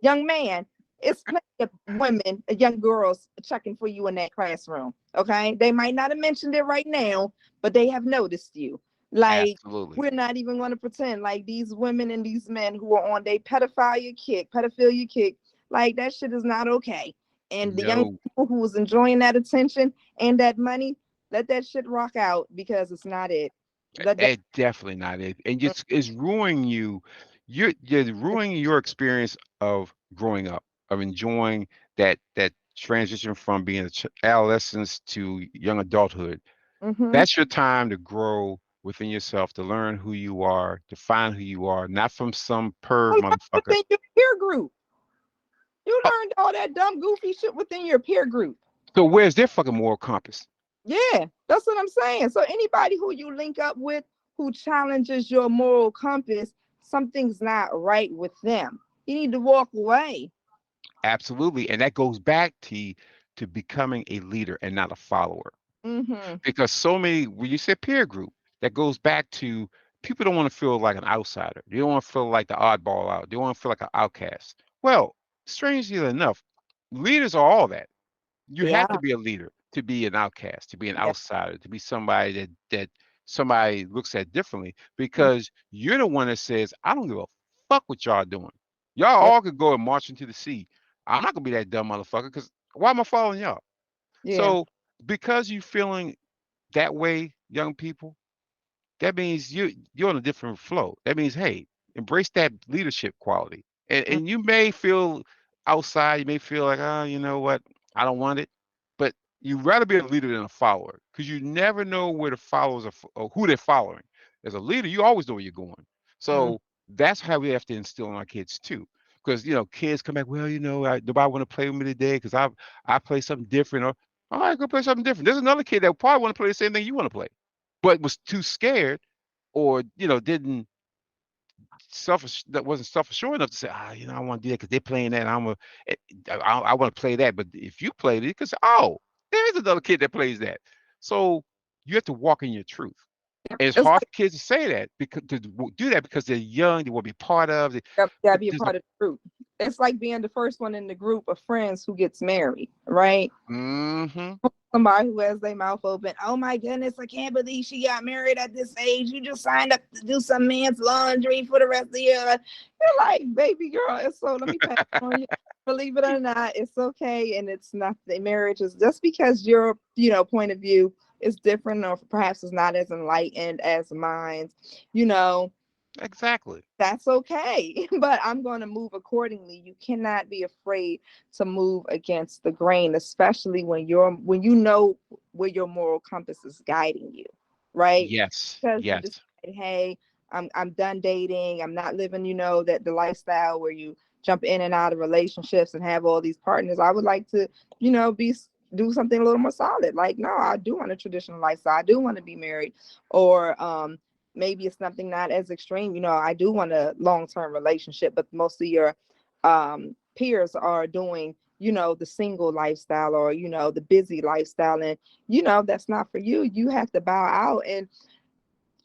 Young man, it's plenty of women, young girls checking for you in that classroom. Okay. They might not have mentioned it right now, but they have noticed you. Like, Absolutely. we're not even going to pretend like these women and these men who are on their pedophilia kick, like that shit is not okay. And the young No, people who was enjoying that attention and that money, let that shit rock out because it's not it. Let that. it definitely not it. And it's ruining you. You're ruining your experience of growing up, of enjoying that transition from being adolescence to young adulthood. Mm-hmm. That's your time to grow within yourself, to learn who you are, to find who you are, not from some perv motherfucker. Within your peer group, you Oh, learned all that dumb, goofy shit within your peer group. so where's their fucking moral compass? Yeah, that's what I'm saying. So anybody who you link up with who challenges your moral compass, something's not right with them. You need to walk away. Absolutely. And that goes back to becoming a leader and not a follower. Mm-hmm. Because so many, when you say peer group, that goes back to people don't want to feel like an outsider. They don't want to feel like the oddball out. They want to feel like an outcast. Well, strangely enough, leaders are all that. You have to Yeah. be a leader to be an outcast, to be an Yeah. outsider, to be somebody that somebody looks at differently, because you're the one that says, I don't give a fuck what y'all doing. Y'all all could go and march into the sea. I'm not gonna be that dumb motherfucker because why am I following y'all? Yeah. So because you feeling that way, young people, that means you're on a different flow. That means, hey, embrace that leadership quality. And you may feel outside, you may feel like, oh, you know what, I don't want it. But you'd rather be a leader than a follower because you never know where the followers are or who they're following. As a leader, you always know where you're going. Mm. So that's how we have to instill in our kids too. Because kids come back, well, nobody want to play with me today because I play something different. Or all right, go play something different. There's another kid that probably want to play the same thing you want to play, but was too scared or didn't that wasn't self assured enough to say, I want to do that because they're playing that. I want to play that. But if you played it, because there is another kid that plays that. So you have to walk in your truth. Yep. And it's It's hard like for kids to say that because do that because they're young, they want to be part of it. you gotta But be a there's a part of the group. It's like being the first one in the group of friends who gets married, right? mm-hmm, Somebody who has their mouth open. Oh my goodness, I can't believe she got married at this age. You just signed up to do some man's laundry for the rest of the year. You're like, baby girl, it's so let me pass it on you. Believe it or not, it's okay. And it's not the marriage is just because your, point of view is different or perhaps is not as enlightened as mine, you know, exactly. that's okay. But I'm going to move accordingly. You cannot be afraid to move against the grain, especially when you know where your moral compass is guiding you, right? Yes, Because you yes, decide, hey, I'm done dating. I'm not living, that the lifestyle where you jump in and out of relationships and have all these partners. I would like to, be do something a little more solid. Like, no, I do want a traditional lifestyle. I do want to be married, or maybe it's something not as extreme. I do want a long-term relationship, but most of your peers are doing, the single lifestyle or, the busy lifestyle. And, that's not for you. You have to bow out and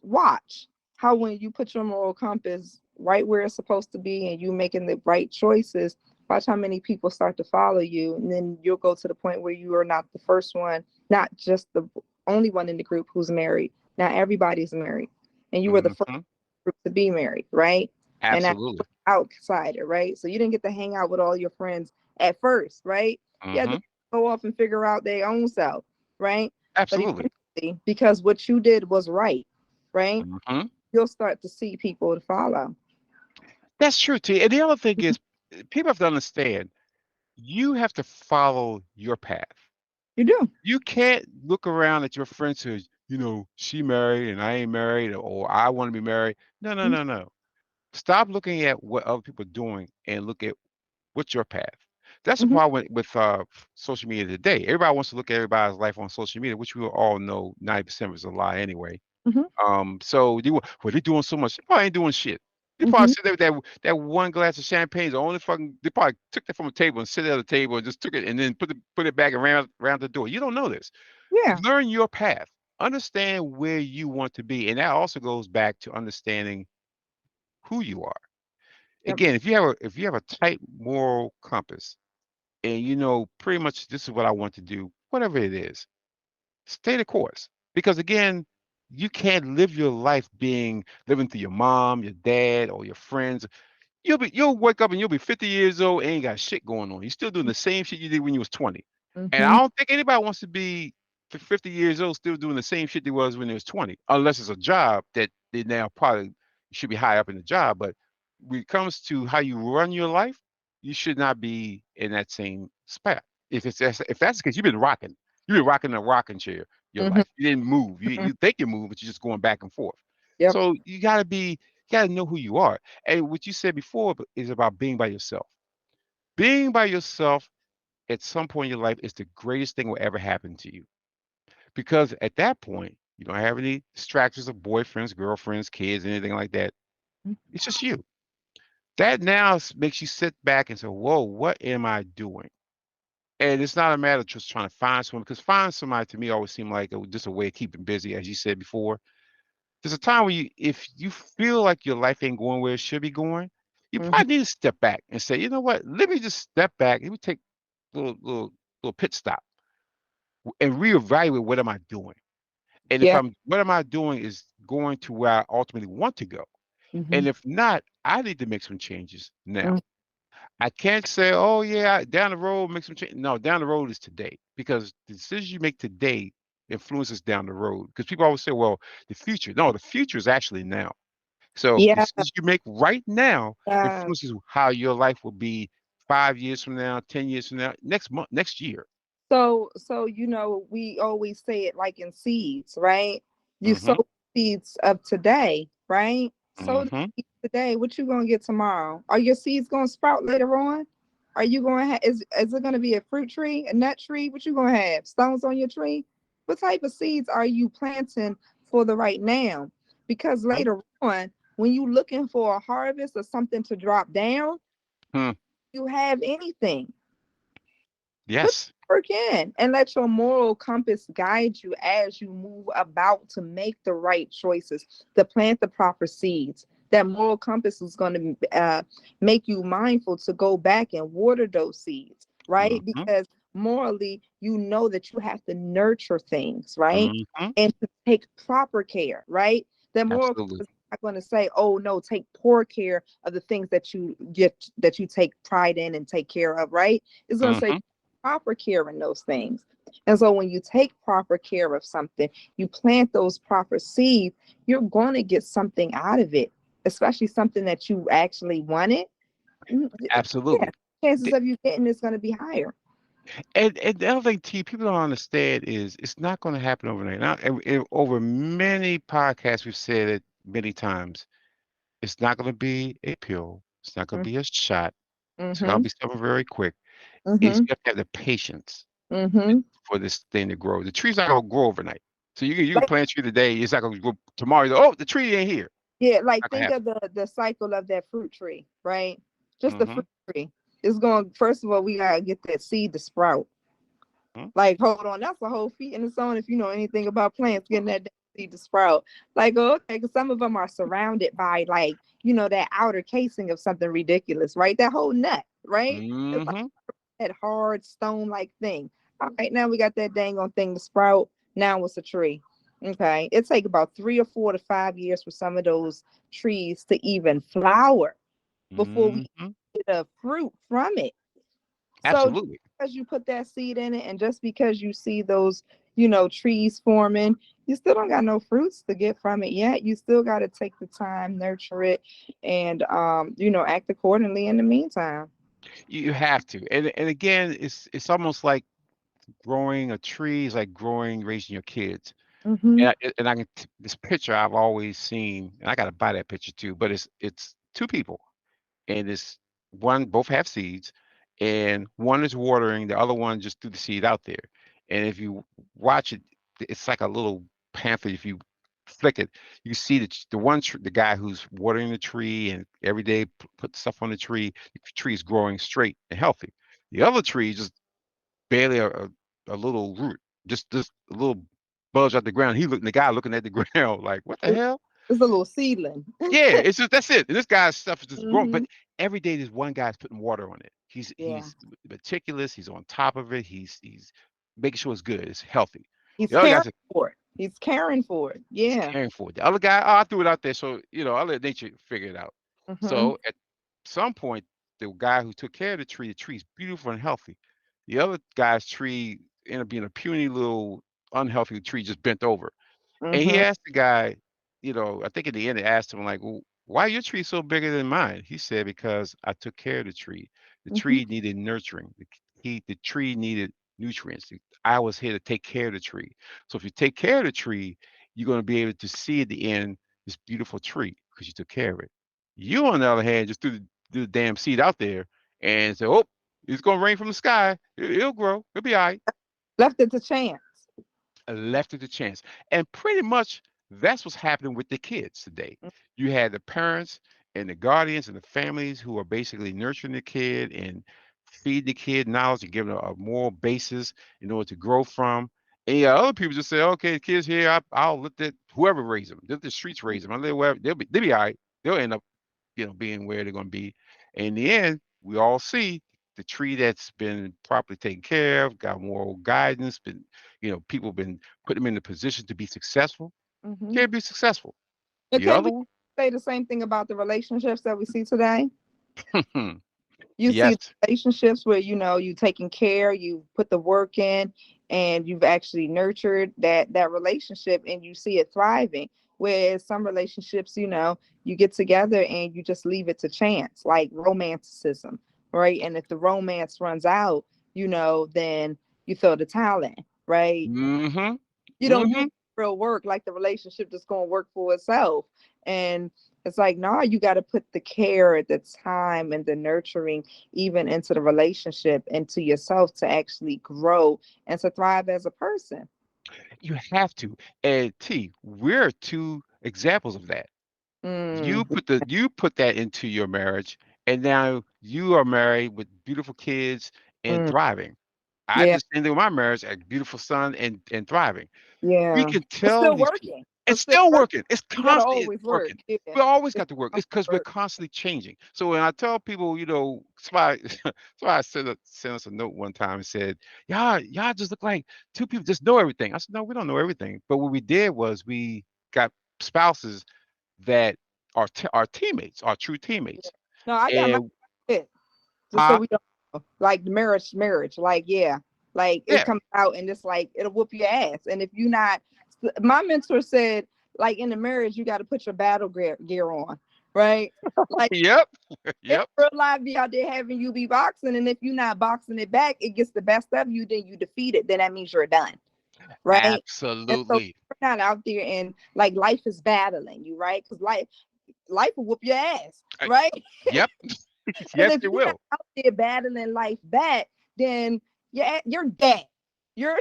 watch how when you put your moral compass right where it's supposed to be and you making the right choices, watch how many people start to follow you. And then you'll go to the point where you are not the first one, not just the only one in the group who's married. Now everybody's married. And you were the first mm-hmm, group to be married, right? And that absolutely. outsider, right? So you didn't get to hang out with all your friends at first, right? You had Mm-hmm, to go off and figure out their own self, right? But absolutely. eventually, because what you did was right, right? Mm-hmm. You'll start to see people to follow. That's true, T. And the other thing is, people have to understand you have to follow your path. You do. You can't look around at your friends who, she married and I ain't married, or I want to be married. No, no, Mhm, no, no. Stop looking at what other people are doing and look at what's your path. That's the mhm, problem with social media today. Everybody wants to look at everybody's life on social media, which we all know 90% is a lie anyway. mhm, So they're doing so much. They probably ain't doing shit. They probably mhm. sit there with that one glass of champagne. The only fucking they probably took that from a table and sit at the table and just took it and then put it back and ran around the door. You don't know this. Yeah. Learn your path. Understand where you want to be, and that also goes back to understanding who you are. Yep. Again, if you have a tight moral compass, and pretty much this is what I want to do, whatever it is, stay the course. Because again, you can't live your life living through your mom, your dad, or your friends. You'll wake up and you'll be 50 years old and ain't got shit going on. You're still doing the same shit you did when you was 20. And I Mhm, don't think anybody wants to be 50 years old still doing the same shit they was when they was 20, unless it's a job that they now probably should be high up in the job. But when it comes to how you run your life, you should not be in that same spot. If that's the case, you've been rocking a rocking chair your mhm, life. You didn't move. You mhm. you think you move, but you're just going back and forth. Yep. So you gotta know who you are. And what you said before is about being by yourself. Being by yourself at some point in your life is the greatest thing will ever happen to you. Because at that point, you don't have any distractions of boyfriends, girlfriends, kids, anything like that. It's just you. That now makes you sit back and say, whoa, what am I doing? And it's not a matter of just trying to find someone, because find somebody to me always seemed like just a way of keeping busy, as you said before. There's a time when if you feel like your life ain't going where it should be going, you Mhm, probably need to step back and say, you know what? Let me just step back. Let me take a little pit stop and reevaluate what am I doing. And if yeah. what am I doing is going to where I ultimately want to go. Mhm, And if not, I need to make some changes now. mhm. I can't say, oh yeah, down the road make some change. No, down the road is today, because the decisions you make today influences down the road. Because people always say, well, the future. No, the future is actually now. So the Yeah. decisions you make right now Yes. influences how your life will be 5 years from now, 10 years from now, next month, next year. So we always say it like in seeds, right? You Hmm. sow seeds of today, right? Sow the Mm-hmm. seed today. What you gonna get tomorrow? Are your seeds gonna sprout later on? Are you gonna have is it gonna be a fruit tree, a nut tree? What you gonna have? Stones on your tree? What type of seeds are you planting for the right now? Because later on, when you looking for a harvest or something to drop down, Hmm. you have anything. Put Yes. the work in and let your moral compass guide you as you move about to make the right choices, to plant the proper seeds. That moral compass is going to make you mindful to go back and water those seeds, right? Mm-hmm. Because morally, you know that you have to nurture things, right? Mm-hmm. And to take proper care, right? The moral Absolutely. compass is not going to say, "Oh no, take poor care of the things that you get that you take pride in and take care of," right? It's going to say Mm-hmm. proper care in those things. And so when you take proper care of something, you plant those proper seeds, you're going to get something out of it, especially something that you actually wanted. Yeah, Absolutely. chances of you getting is going to be higher. And the other thing, T, people don't understand is it's not going to happen overnight. Now, over many podcasts, we've said it many times. It's not going to be a pill. It's not going to be a shot. It's going to Mm-hmm. be something very quick. It's Mm-hmm. you have to have the patience Mm-hmm. for this thing to grow. The tree's not going to grow overnight. So you can Like, plant a tree today. It's not going to grow tomorrow. Oh, the tree ain't here. yeah, like Not going to think happen. of the cycle of that fruit tree, right? Just the Mm-hmm. fruit tree. It's going, first of all, we gotta get that seed to sprout. Mm-hmm. Like, hold on, that's a whole feat in its own. If you know anything about plants, getting that damn seed to sprout. Like, oh, okay, because some of them are surrounded by like, that outer casing of something ridiculous, right? That whole nut, right? It's like Mm-hmm. that hard stone-like thing. All right, now we got that dang on thing to sprout. Now it's a tree. Okay, it take about 3 or 4 to 5 years for some of those trees to even flower before we Mm-hmm. get a fruit from it. So just Absolutely. because you put that seed in it and just because you see those, trees forming, you still don't got no fruits to get from it yet. You still got to take the time, nurture it, and act accordingly in the meantime. You have to. And again, it's almost like growing a tree is like raising your kids. Mm-hmm. And I can this picture I've always seen, and I got to buy that picture too. But it's two people, and it's one both have seeds, and one is watering, the other one just threw the seed out there. And if you watch it, it's like a little pamphlet. If you flick it, you see the guy who's watering the tree and every day put stuff on the tree is growing straight and healthy. The other tree just barely a little root, just a little bulge out the ground. The guy looking at the ground like, what the It's, hell? it's a little seedling. Yeah, it's just that's it. And this guy's stuff is just growing, Mm-hmm. but every day there's one guy's putting water on it. Yeah, He's meticulous. He's on top of it. He's making sure it's good. It's healthy. he's The other caring guy's for it. He's caring for it. he's Yeah. caring for it. The other guy, oh, I threw it out there, so I'll let nature figure it out. Mm-hmm. So at some point, the guy who took care of the tree's beautiful and healthy. The other guy's tree ended up being a puny little unhealthy tree, just bent over. And he Mm-hmm. asked the guy, I think in the end, he asked him, like, well, why your tree so bigger than mine? He said, because I took care of the tree. The Mm-hmm. tree needed nurturing. The tree needed nutrients. I was here to take care of the tree. So if you take care of the tree, you're going to be able to see at the end this beautiful tree because you took care of it. You, on the other hand, just threw the damn seed out there and said, oh, it's going to rain from the sky. It'll grow. It'll be all right. Left it to chance. Left it to chance. And pretty much that's what's happening with the kids today. You had the parents and the guardians and the families who are basically nurturing the kid and feeding the kid knowledge and giving a moral basis in order to grow from. And yeah, other people just say, okay, the kids here, I'll let whoever raise them, let the streets raise them. I let whoever, they'll be all right. They'll end up, being where they're going to be. And in the end, we all see the tree that's been properly taken care of, got moral guidance, people been put them in the position to be successful, Mm-hmm. can be successful. And The can other we one, say the same thing about the relationships that we see today? You see yes. relationships where you taking care, you put the work in, and you've actually nurtured that relationship, and you see it thriving. Whereas some relationships, you get together and you just leave it to chance, like romanticism, right? And if the romance runs out, then you throw the towel in, right? Mm-hmm. You don't do Mm-hmm. real work, like the relationship just gonna work for itself. And It's like, no, you got to put the care, the time, and the nurturing even into the relationship, into yourself to actually grow and to thrive as a person. You have to. And T, we're two examples of that. Mm, You put that into your marriage, and now you are married with beautiful kids and mm, thriving. I yeah, just ended my marriage, a beautiful son and thriving. We yeah. can It's tell still these people working. it's It's still still working. working. It's You got to constantly always work. working. Yeah. We always It's got to work. It's constant because we're work. constantly changing. So when I tell people, somebody, somebody sent us a note one time and said, y'all just look like two people just know everything. I said, no, we don't know everything. But what we did was we got spouses that are our teammates, our true teammates. No, I got my And shit. Just so huh? we don't know. Like the marriage. Like, yeah. Like it Yeah, comes out and it's like it'll whoop your ass. And if you're not, my mentor said, like in the marriage, you got to put your battle gear on, right? Like yep, in yep, real life, be out there having you be boxing, and if you're not boxing it back, it gets the best of you, then you defeat it. Then that means you're done, right? And so absolutely. you're not out there and like life is battling you, right? Because life will whoop your ass, Uh, right? Yep, And yes, if it you're not will. out there battling life back, then you're dead. You're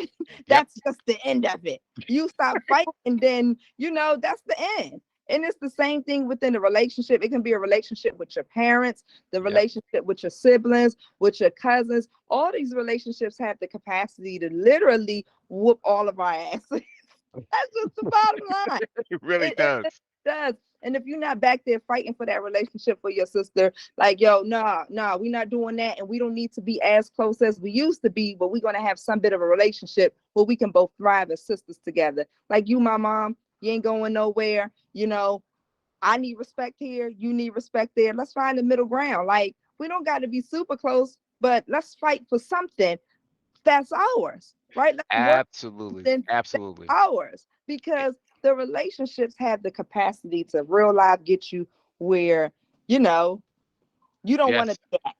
Yep, that's just the end of it. You stop fighting, and then that's the end. And it's the same thing within a relationship. It can be a relationship with your parents, the yep. relationship with your siblings, with your cousins. All these relationships have the capacity to literally whoop all of our asses. That's just the bottom line. It really It does. does. And if you're not back there fighting for that relationship for your sister, like, yo, nah, we're not doing that. And we don't need to be as close as we used to be, but we're going to have some bit of a relationship where we can both thrive as sisters together. Like you, my mom, you ain't going nowhere. I need respect here. You need respect there. Let's find the middle ground. Like, we don't got to be super close, but let's fight for something that's ours, right? Let's work Absolutely, something that's absolutely. ours Eh, because the relationships have the capacity to real life get you where you know you don't want to Yes, do that.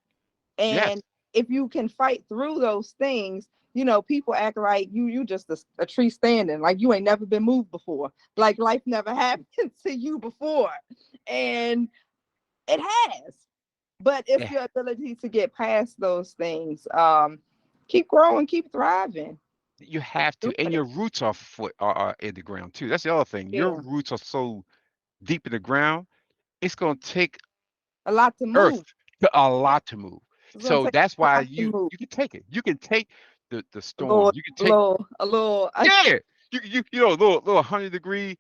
yes. And if you can fight through those things, people act like you just a tree standing, like you ain't never been moved before, like life never happened to you before, and it has. But it's Eh, your ability to get past those things. Keep growing, keep thriving. You Keep have to, and doing it. your roots are in the ground too. That's the other thing. Your Yeah, roots are so deep in the ground. It's gonna take a lot to earth move. a Yeah, lot to move. it's gonna So take that's a why lot to you move. you can take it. You can take the A little, storms. You can a take little, a little. yeah. A little 100-degree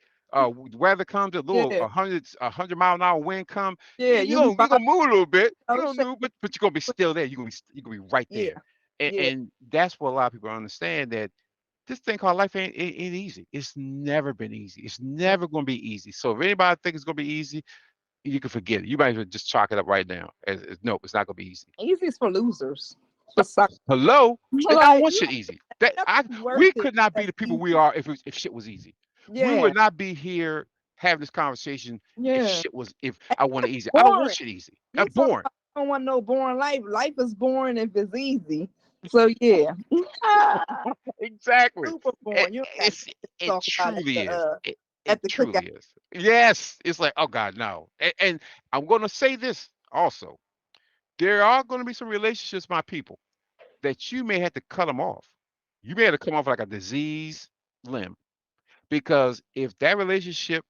weather comes, a little Yeah, 100-mile-an-hour wind come. yeah. You'll be You're fine. gonna move a little bit. You're No gonna shade. move, but you're gonna be still there. You're gonna be right Yeah, there. And, yeah. and that's what a lot of people understand that this thing called life ain't easy. It's never been easy. It's never gonna be easy. So if anybody thinks it's gonna be easy, you can forget it. You might as well just chalk it up right now. No, it's not gonna be easy. Easy is for losers, for suckers. Hello, I don't Like want you shit easy. That ain't I nothing worth We it could not be that's the people we easy. are if shit was easy. We Yeah, would not be here having this conversation yeah. if I wanted easy. I don't want Boring. shit easy. You I'm talk bored. about you don't want no boring life. Life is boring if it's easy. So yeah, Exactly. super It, boring. You don't got it's shit to it talk about truly is. It at the cookout. truly is. Yes, it's like oh God, no. And I'm gonna say this also. There are gonna be some relationships, my people, that you may have to cut them off. You may have to come off like a disease limb because if that relationship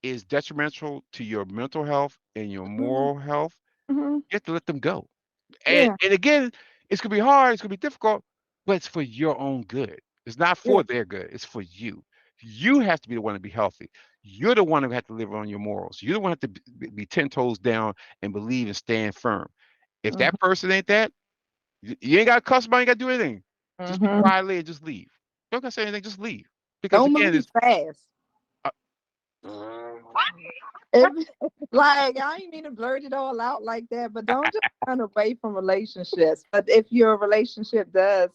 is detrimental to your mental health and your Hmm. moral health, Hmm. you have to let them go. And Yeah, and again, it's gonna be hard, it's gonna be difficult, but it's for your own good. It's not yeah. for their good, it's for you. You have to be the one to be healthy. You're the one who have to live on your morals. You're the one who have to be 10 toes down and believe and stand firm. If Hmm. that person ain't that, you ain't got to cuss about, you ain't got to do anything. Just be Hmm. quietly and just leave. Don't gotta say anything, just leave. Because Don't again, move it's fast. uh, If, like I ain't mean to blurt it all out like that, but don't just run away from relationships. But if your relationship does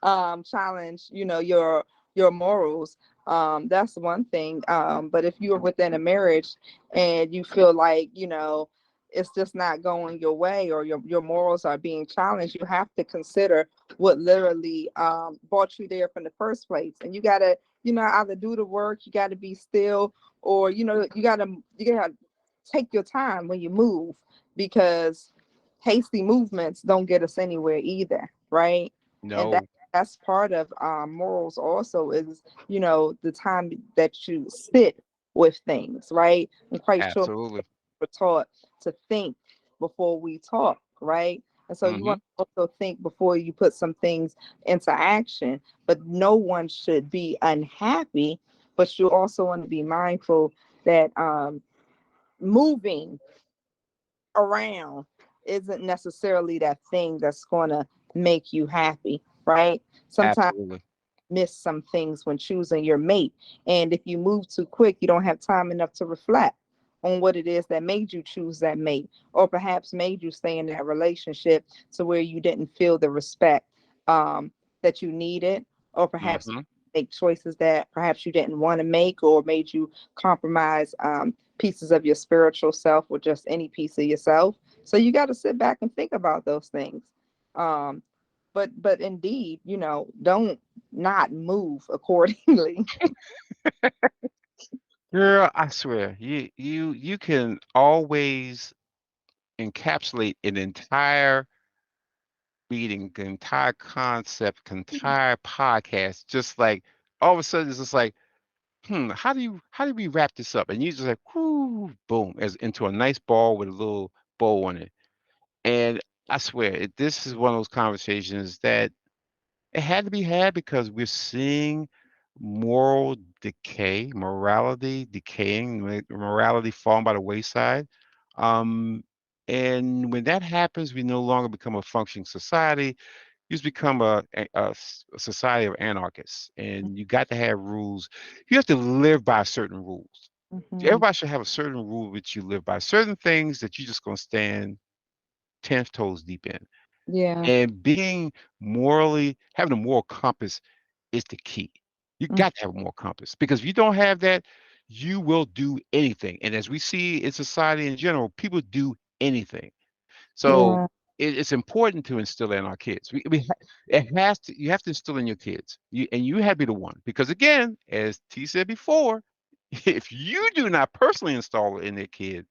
challenge, your morals, that's one thing. But if you're within a marriage and you feel like, it's just not going your way or your morals are being challenged, you have to consider what literally brought you there from the first place. And you gotta, either do the work, you gotta be still, or you gotta take your time when you move, because hasty movements don't get us anywhere either, right? And No, that's part of morals also, is the time that you sit with things, right? I'm quite sure absolutely. we're taught to think before we talk, right? And so you Hmm. want to also think before you put some things into action, but no one should be unhappy. But you also want to be mindful that moving around isn't necessarily that thing that's going to make you happy, right? Sometimes Absolutely. miss some things when choosing your mate. And if you move too quick, you don't have time enough to reflect on what it is that made you choose that mate, or perhaps made you stay in that relationship to where you didn't feel the respect um, that you needed, or perhaps Hmm. make choices that perhaps you didn't want to make, or made you compromise pieces of your spiritual self, or just any piece of yourself. So you got to sit back and think about those things. Um, but indeed, don't not move accordingly. Girl, I swear, you can always encapsulate an entire meeting, the entire concept, entire podcast, just like all of a sudden it's just like, how do we wrap this up? And you just like, whoo, boom, as into a nice ball with a little bow on it. And I swear, this is one of those conversations that it had to be had because we're seeing moral decay, morality decaying, morality falling by the wayside. Um, and when that happens, we no longer become a functioning society. You just become a society of anarchists, and you got to have rules. You have to live by certain rules. Hmm. Everybody should have a certain rule which you live by. Certain things that you just gonna stand 10 toes deep in. Yeah. And being morally, having a moral compass is the key. You Mm. got to have a moral compass because if you don't have that, you will do anything. And as we see in society in general, people do anything. So Yeah. it's important to instill in our kids. It has to. You have to instill in your kids. And you have to be the one because again, as T said before, if you do not personally install it in their kid,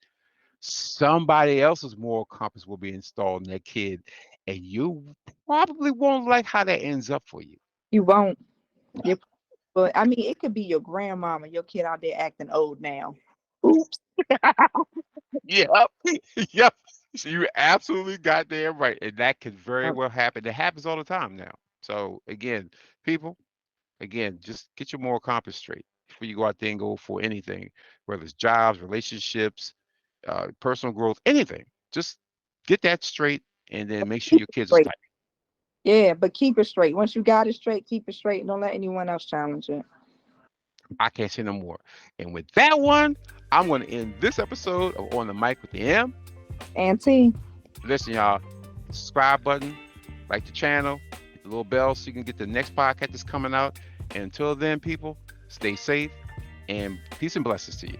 somebody else's moral compass will be installed in that kid, and you probably won't like how that ends up for you. You won't. You, but I mean, it could be your grandmama, your kid out there acting old now. Oops. Yep. Yep. So you absolutely got there right. And that could very well happen. It happens all the time now. So again, people, again, just get your moral compass straight before you go out there and go for anything, whether it's jobs, relationships, personal growth, anything. Just get that straight and then make sure Keep your it kids are straight. tight. Yeah, but keep it straight. Once you got it straight, keep it straight. Don't let anyone else challenge it. I can't say no more. And with that one, I'm going to end this episode of On the Mic with the M. Auntie, Listen, y'all, hit the subscribe button, like the channel, hit the little bell so you can get the next podcast that's coming out. And until then, people, stay safe and peace and blessings to you.